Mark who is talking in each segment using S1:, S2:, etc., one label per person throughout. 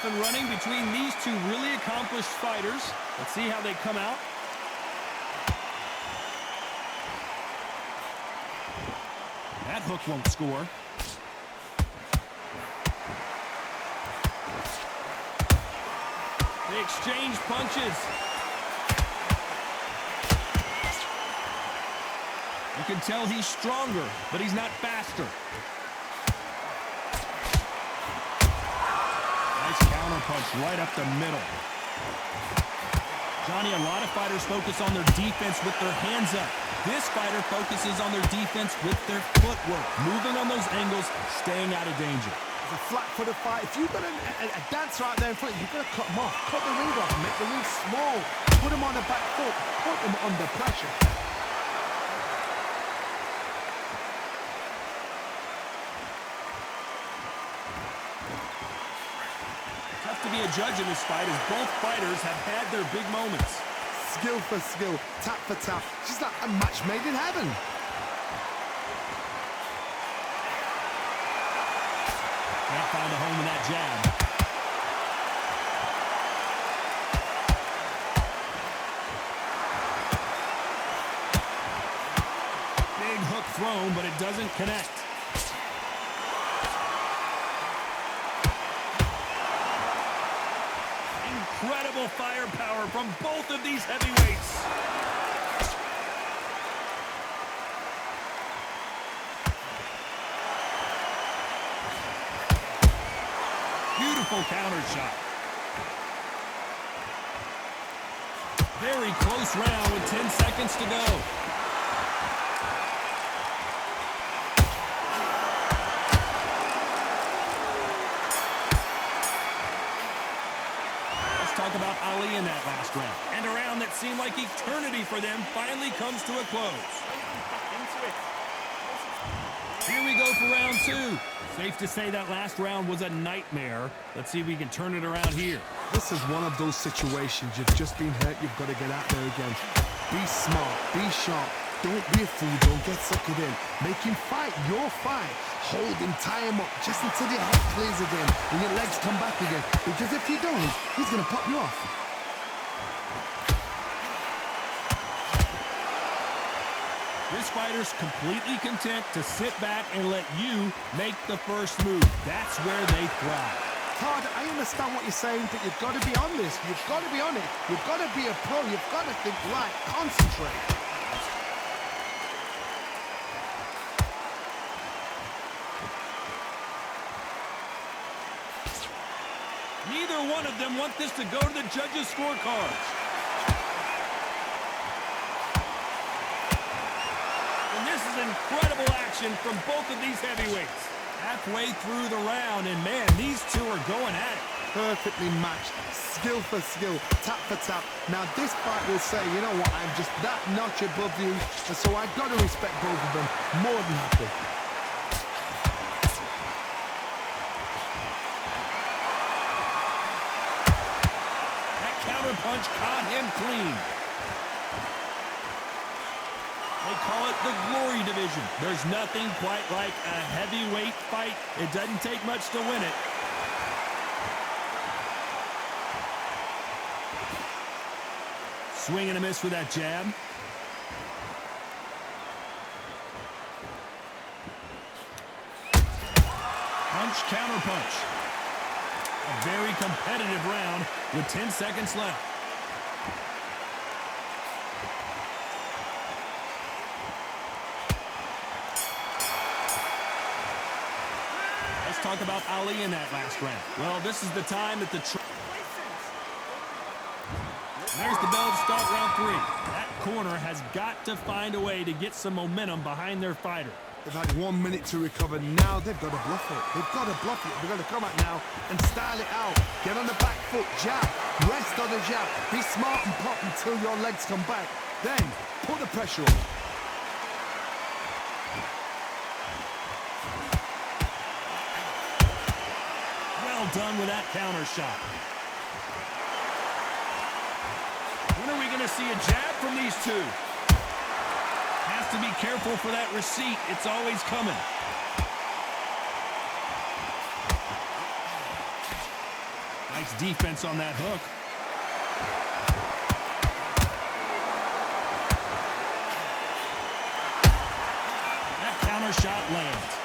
S1: off and running between these two really accomplished fighters. Let's see how they come out. That hook won't score. They exchange punches. You can tell he's stronger, but he's not faster. Nice counter punch right up the middle. Johnny, a lot of fighters focus on their defense with their hands up. This fighter focuses on their defense with their footwork, moving on those angles, staying out of danger.
S2: It's a flat-footed fight. If you've got a dancer out there in front, you've got to cut him off. Cut the ring off, make the ring small. Put him on the back foot. Put him under pressure.
S1: Tough to be a judge in this fight as both fighters have had their big moments.
S2: Skill for skill, tap for tap. She's like a match made in heaven.
S1: Can't find a home in that jab. Big hook thrown, but it doesn't connect. Incredible firepower from both of these heavyweights. Beautiful counter shot. Very close round with 10 seconds to go. Talk about Ali in that last round. And a round that seemed like eternity for them finally comes to a close. Here we go for round two. Safe to say that last round was a nightmare. Let's see if we can turn it around here.
S2: This is one of those situations. You've just been hurt. You've got to get out there again. Be smart. Be sharp. Don't be a fool. Don't get suckered in. Make him fight your fight. Hold him, tie him up, just until your head clears again and your legs come back again. Because if you don't, he's going to pop you off.
S1: This fighter's completely content to sit back and let you make the first move. That's where they thrive.
S2: Todd, I understand what you're saying, but you've got to be on this. You've got to be on it. You've got to be a pro. You've got to think right. Concentrate.
S1: Neither one of them want this to go to the judges' scorecards. And this is incredible action from both of these heavyweights. Halfway through the round, and man, these two are going at it.
S2: Perfectly matched, skill for skill, tap for tap. Now this fight will say, you know what, I'm just that notch above you, and so I've got to respect both of them more than happy.
S1: Punch caught him clean. They call it the glory division. There's nothing quite like a heavyweight fight. It doesn't take much to win it. Swing and a miss with that jab. Punch, counter punch. A very competitive round with 10 seconds left. Let's talk about Ali in that last round. Well, this is the time that there's the bell to start round three. That corner has got to find a way to get some momentum behind their fighter.
S2: They've had 1 minute to recover. Now they've got to bluff it. They've got to bluff it. They've got to come out now and style it out. Get on the back foot, jab. Rest on the jab. Be smart and pop until your legs come back. Then put the pressure on.
S1: Well done with that counter shot. When are we going to see a jab from these two? Has to be careful for that receipt. It's always coming. Nice defense on that hook. That counter shot lands.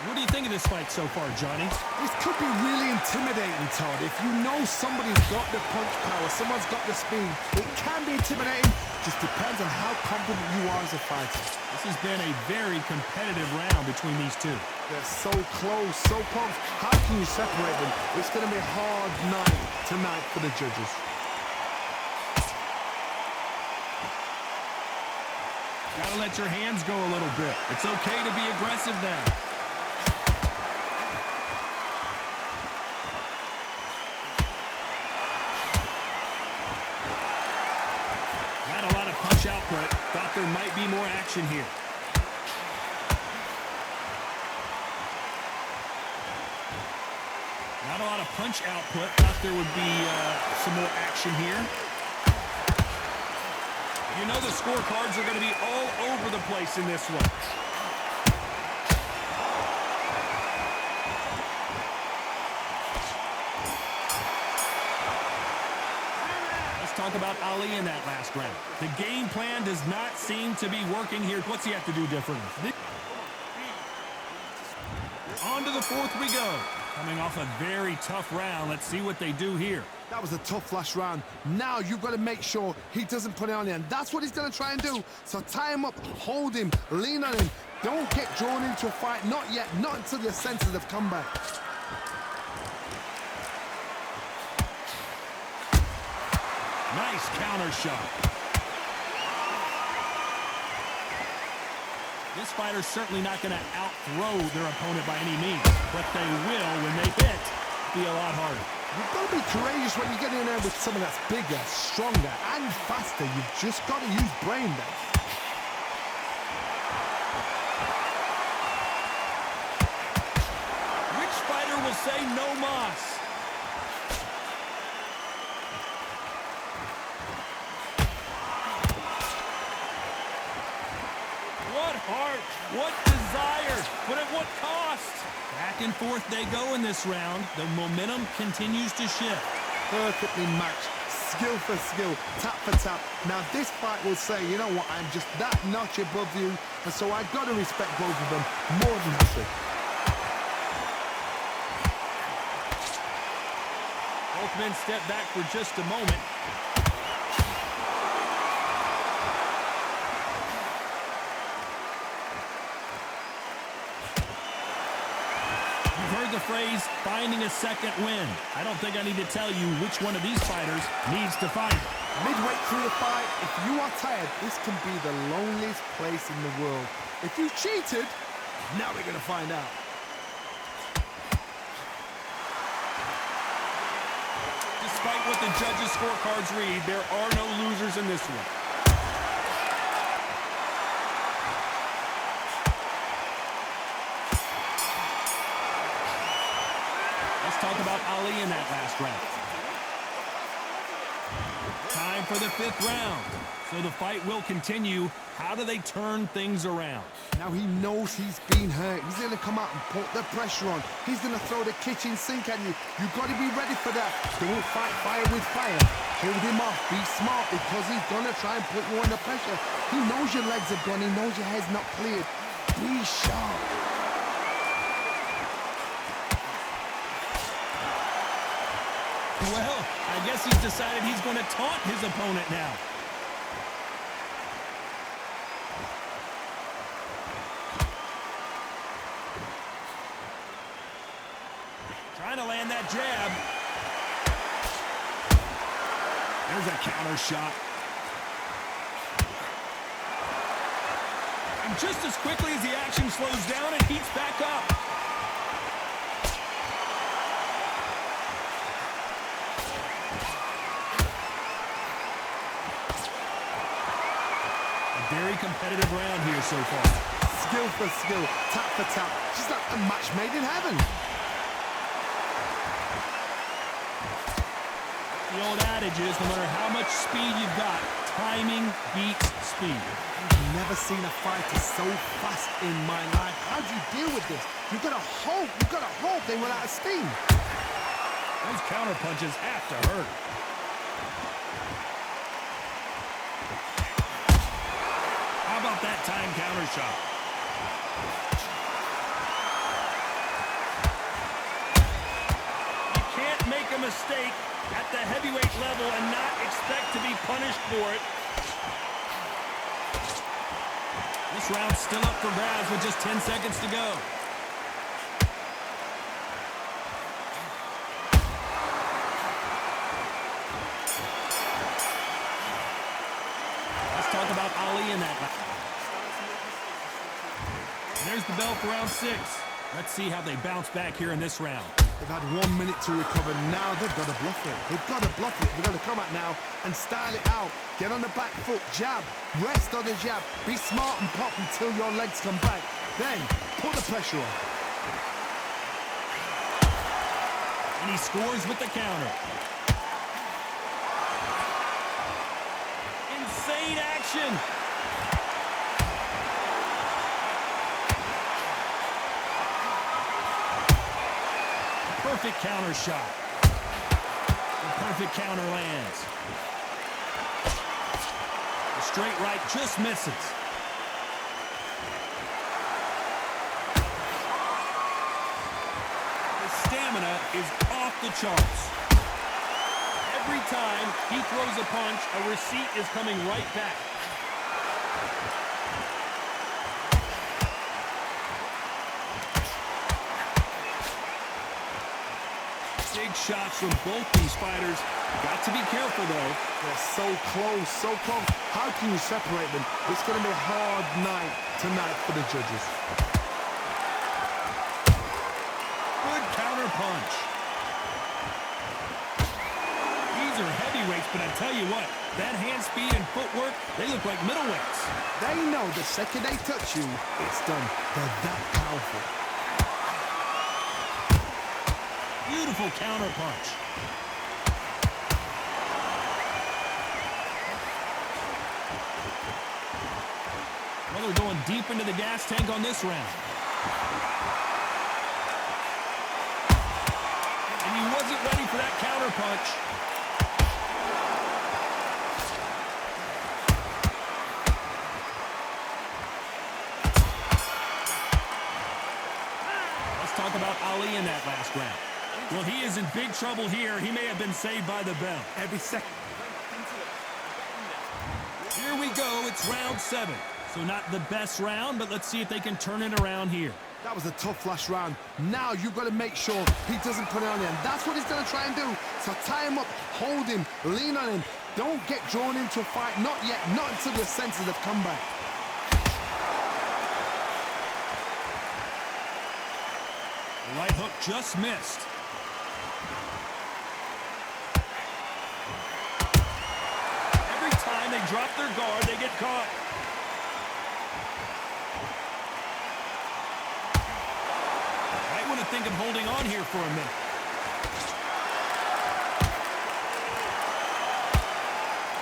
S1: What do you think of this fight so far, Johnny?
S2: This could be really intimidating, Todd. If you know somebody's got the punch power, someone's got the speed, it can be intimidating. Just depends on how confident you are as a fighter.
S1: This has been a very competitive round between these two.
S2: They're so close, so close. How can you separate them? It's going to be a hard night tonight for the judges.
S1: Gotta let your hands go a little bit. It's okay to be aggressive now. Had a lot of punch output. Thought there might be more action here. Not a lot of punch output. Thought there would be some more action here. You know the scorecards are going to be all over the place in this one. Let's talk about Ali in that last round. The game plan does not seem to be working here. What's he have to do differently? On to the fourth we go. Coming off a very tough round. Let's see what they do here.
S2: That was a tough last round. Now you've got to make sure he doesn't put it on you, and that's what he's going to try and do. So tie him up, hold him, lean on him. Don't get drawn into a fight. Not yet. Not until your senses have come back.
S1: Nice counter shot. This fighter's certainly not going to outthrow their opponent by any means, but they will, when they hit, be a lot harder.
S2: You've got to be courageous when you get in there with someone that's bigger, stronger, and faster. You've just got to use brain there.
S1: Which fighter will say no mas? What heart, what desire, but at what cost? Back and forth they go in this round. The momentum continues to shift.
S2: Perfectly matched, skill for skill, tap for tap. Now this fight will say, you know what, I'm just that notch above you, and so I've got to respect both of them more than happy.
S1: Both men step back for just a moment. The phrase, finding a second win. I don't think I need to tell you which one of these fighters needs to fight.
S2: Midway through the fight, if you are tired, this can be the loneliest place in the world. If you cheated, now we're going to find out.
S1: Despite what the judges' scorecards read, there are no losers in this one. Talk about Ali in that last round. Time for the fifth round. So the fight will continue. How do they turn things around?
S2: Now he knows he's been hurt. He's going to come out and put the pressure on. He's going to throw the kitchen sink at you. You've got to be ready for that. Don't fight fire with fire. Hold him off. Be smart, because he's going to try and put you under pressure. He knows your legs are gone. He knows your head's not cleared. Be sharp.
S1: Well, I guess he's decided he's going to taunt his opponent now. Trying to land that jab. There's a counter shot. And just as quickly as the action slows down, it heats back up. Very competitive round here so far.
S2: Skill for skill, tap for tap. Just like a match made in heaven.
S1: The old adage is, no matter how much speed you've got, Timing beats speed.
S2: I've never seen a fighter so fast in my life. How do you deal with this? You gotta hope they run out of steam.
S1: Those counter punches have to hurt. How about that time counter shot? You can't make a mistake at the heavyweight level and not expect to be punished for it. This round's still up for grabs with just 10 seconds to go. Let's talk about Ali in that round. There's the bell for round 6. Let's see how they bounce back here in this round.
S2: They've had 1 minute to recover. Now they've got to bluff it. They've got to bluff it. They've got to come out now and style it out. Get on the back foot, jab, rest on the jab. Be smart and pop until your legs come back. Then put the pressure on.
S1: And he scores with the counter. Insane action. Perfect counter shot. The perfect counter lands. The straight right just misses. His stamina is off the charts. Every time he throws a punch, a receipt is coming right back. Big shots from both these fighters. Got to be careful, though.
S2: They're so close, so close. How can you separate them? It's going to be a hard night tonight for the judges.
S1: Good counter punch. These are heavyweights, but I tell you what, that hand speed and footwork, they look like middleweights.
S2: They know the second they touch you, it's done. They're that powerful.
S1: Beautiful counter punch. Well, they're going deep into the gas tank on this round. And he wasn't ready for that counter punch. Let's talk about Ali in that last round. Well, he is in big trouble here. He may have been saved by the bell.
S2: Every second.
S1: Here we go. It's round 7. So not the best round, but let's see if they can turn it around here.
S2: That was a tough last round. Now you've got to make sure he doesn't put it on him. That's what he's going to try and do. So tie him up, hold him, lean on him. Don't get drawn into a fight. Not yet. Not until your senses have come back.
S1: The right hook just missed. Every time they drop their guard, they get caught. Might want to think of holding on here for a minute.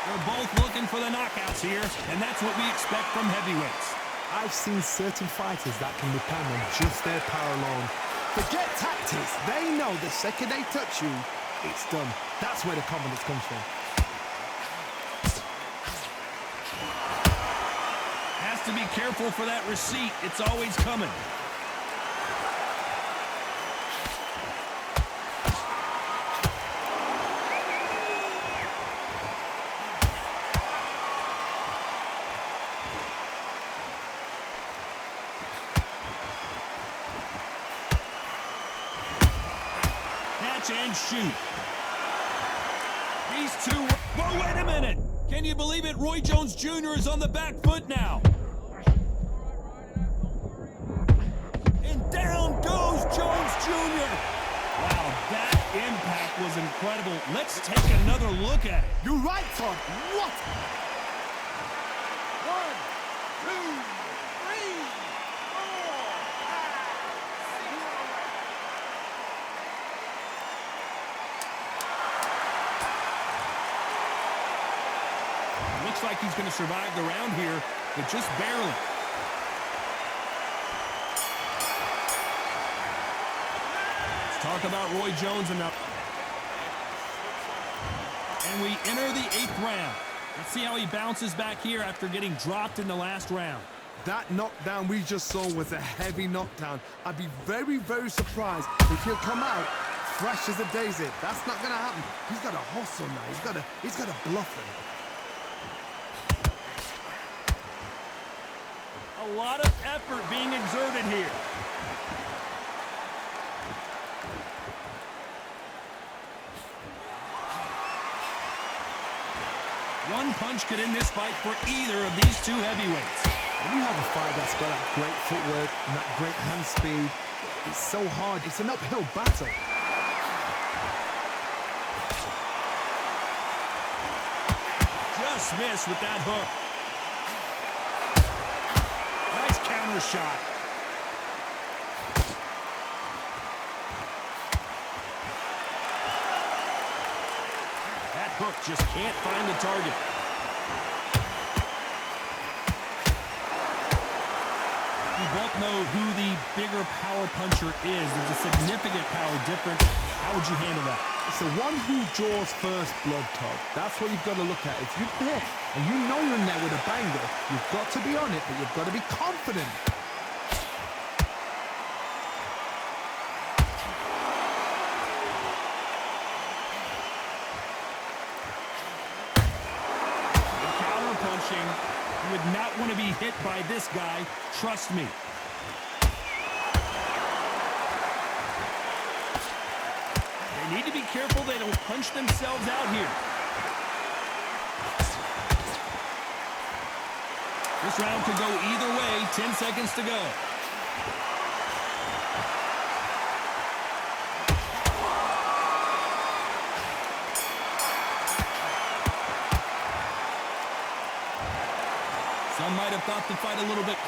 S1: They're both looking for the knockouts here, and that's what we expect from heavyweights.
S2: I've seen certain fighters that can depend on just their power alone. Forget tactics. They know the second they touch you, it's done. That's where the confidence comes from.
S1: Has to be careful for that receipt. It's always coming. And shoot. These two. Whoa, wait a minute. Can you believe it? Roy Jones Jr. is on the back foot now. And down goes Jones Jr. Wow, that impact was incredible. Let's take another look at it.
S2: You're right, Todd. What?
S3: 1, 2, 3, 4, 5, 6.
S1: Looks like he's going to survive the round here, but just barely. Let's talk about Roy Jones enough. And we enter the 8th round. Let's see how he bounces back here after getting dropped in the last round.
S2: That knockdown we just saw was a heavy knockdown. I'd be very, very surprised if he'll come out fresh as a daisy. That's not gonna happen. He's got a hustle now. He's got a bluffing.
S1: A lot of effort being exerted here. One punch could end this fight for either of these two heavyweights.
S2: When you have a fight that's got that great footwork and that great hand speed, it's so hard. It's an uphill battle.
S1: Just missed with that hook. Nice counter shot. That hook just can't find the target. We both know who the bigger power puncher is. There's a significant power difference. How would you handle that?
S2: It's the one who draws first blood, Todd. That's what you've got to look at. If you're there and you know you're in there with a banger, you've got to be on it, but you've got to be confident.
S1: You would not want to be hit by this guy. Trust me. They need to be careful they don't punch themselves out here. This round could go either way. 10 seconds to go. Some might have thought the fight a little bit